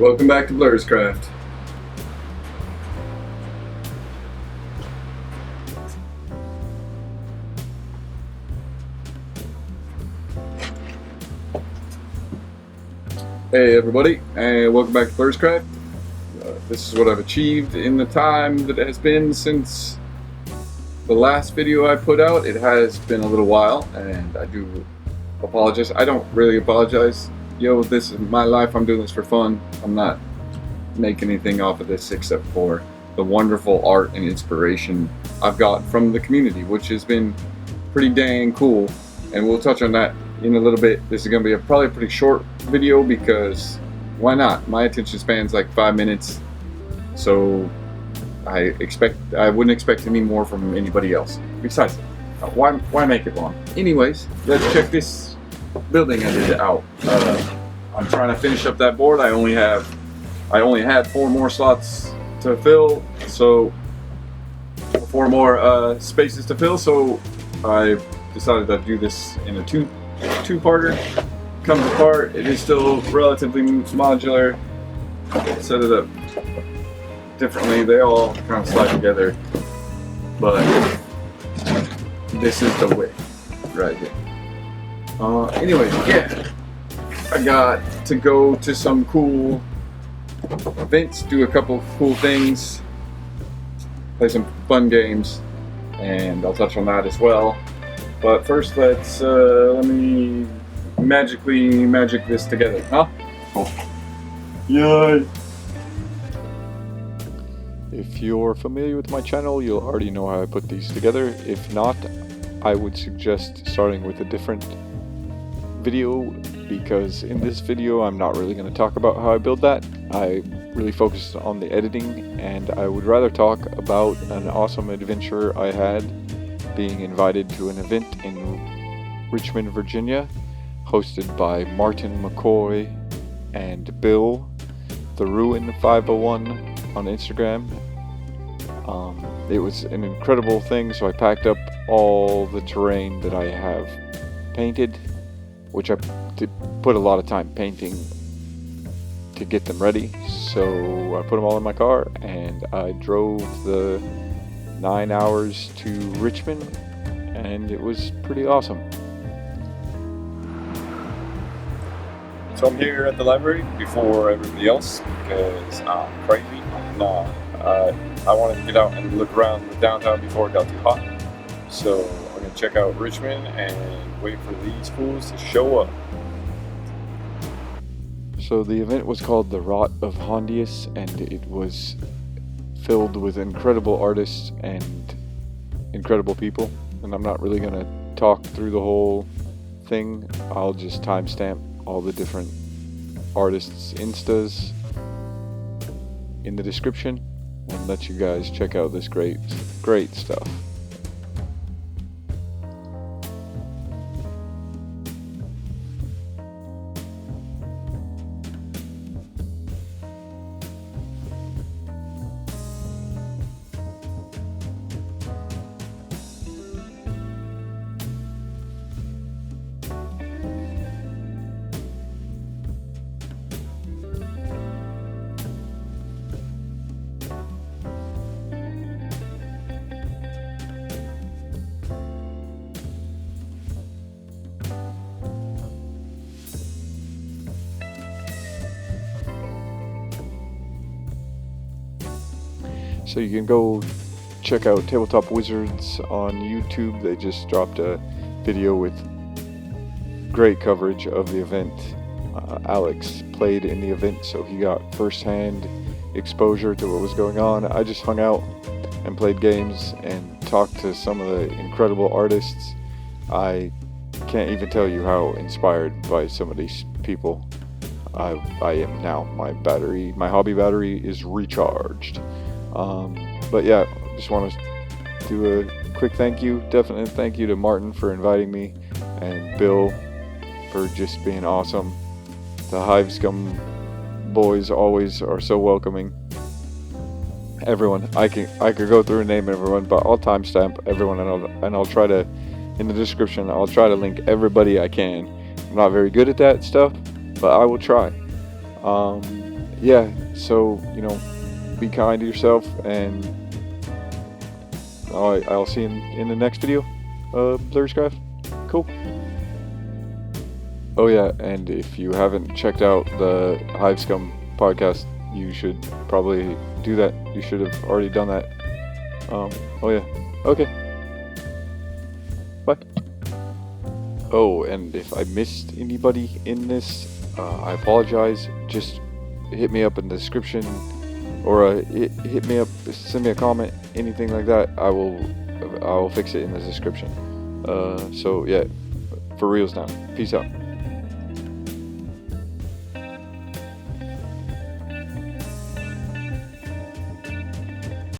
Welcome back to Blurrscraft. Hey everybody, and welcome back to Blurrscraft. This is what I've achieved in the time that it has been since the last video I put out. It has been a little while, and I do apologize. I don't really apologize. Yo, this is my life. I'm doing this for fun. I'm not making anything off of this except for the wonderful art and inspiration I've got from the community, which has been pretty dang cool. And we'll touch on that in a little bit. This is going to be probably a pretty short video because why not? My attention span's like 5 minutes, so I wouldn't expect any more from anybody else. Besides, why make it long? Anyways, let's check this building I did out. I'm trying to finish up that board. I only had 4 more slots to fill, so 4 more spaces to fill. So I decided to do this in a two-parter. Comes apart. It is still relatively modular. Set it up differently. They all kind of slide together, but this is the way right here. Anyway, yeah, I got to go to some cool events, do a couple cool things, play some fun games, and I'll touch on that as well. But first, let me magically magic this together, huh? Cool. Yay! If you're familiar with my channel, you'll already know how I put these together. If not, I would suggest starting with a different video, because in this video I'm not really going to talk about how I build that. I really focused on the editing, and I would rather talk about an awesome adventure I had being invited to an event in Richmond, Virginia, hosted by Martin McCoy and Bill, the Ruin 501 on Instagram. It was an incredible thing, so I packed up all the terrain that I have painted, which I did put a lot of time painting to get them ready. So I put them all in my car and I drove the 9 hours to Richmond, and it was pretty awesome. So I'm here at the library before everybody else because I'm crazy. I wanted to get out and look around the downtown before it got too hot. So I'm going to check out Richmond and wait for these fools to show up. So the event was called the Rot of Hondius, and it was filled with incredible artists and incredible people. And I'm not really going to talk through the whole thing. I'll just timestamp all the different artists' instas in the description and let you guys check out this great stuff. So you can go check out Tabletop Wizards on YouTube. They just dropped a video with great coverage of the event. Alex played in the event, so he got first-hand exposure to what was going on. I just hung out and played games and talked to some of the incredible artists. I can't even tell you how inspired by some of these people I am now. My hobby battery is recharged. But yeah, just want to do a quick thank you. Definitely thank you to Martin for inviting me, and Bill for just being awesome. The Hive Scum boys always are so welcoming. Everyone, I could go through and name everyone, but I'll timestamp everyone, and I'll try to, in the description, I'll try to link everybody I can. I'm not very good at that stuff, but I will try. yeah, so, be kind to yourself, and I'll see you in the next video, Blurrycraft. Cool. Oh yeah, and if you haven't checked out the Hive Scum podcast, you should probably do that. You should have already done that. Oh yeah. Okay. Bye. Oh, and if I missed anybody in this, I apologize. Just hit me up in the description, or hit me up, send me a comment, anything like that. I will fix it in the description. So yeah, for reals now. Peace out.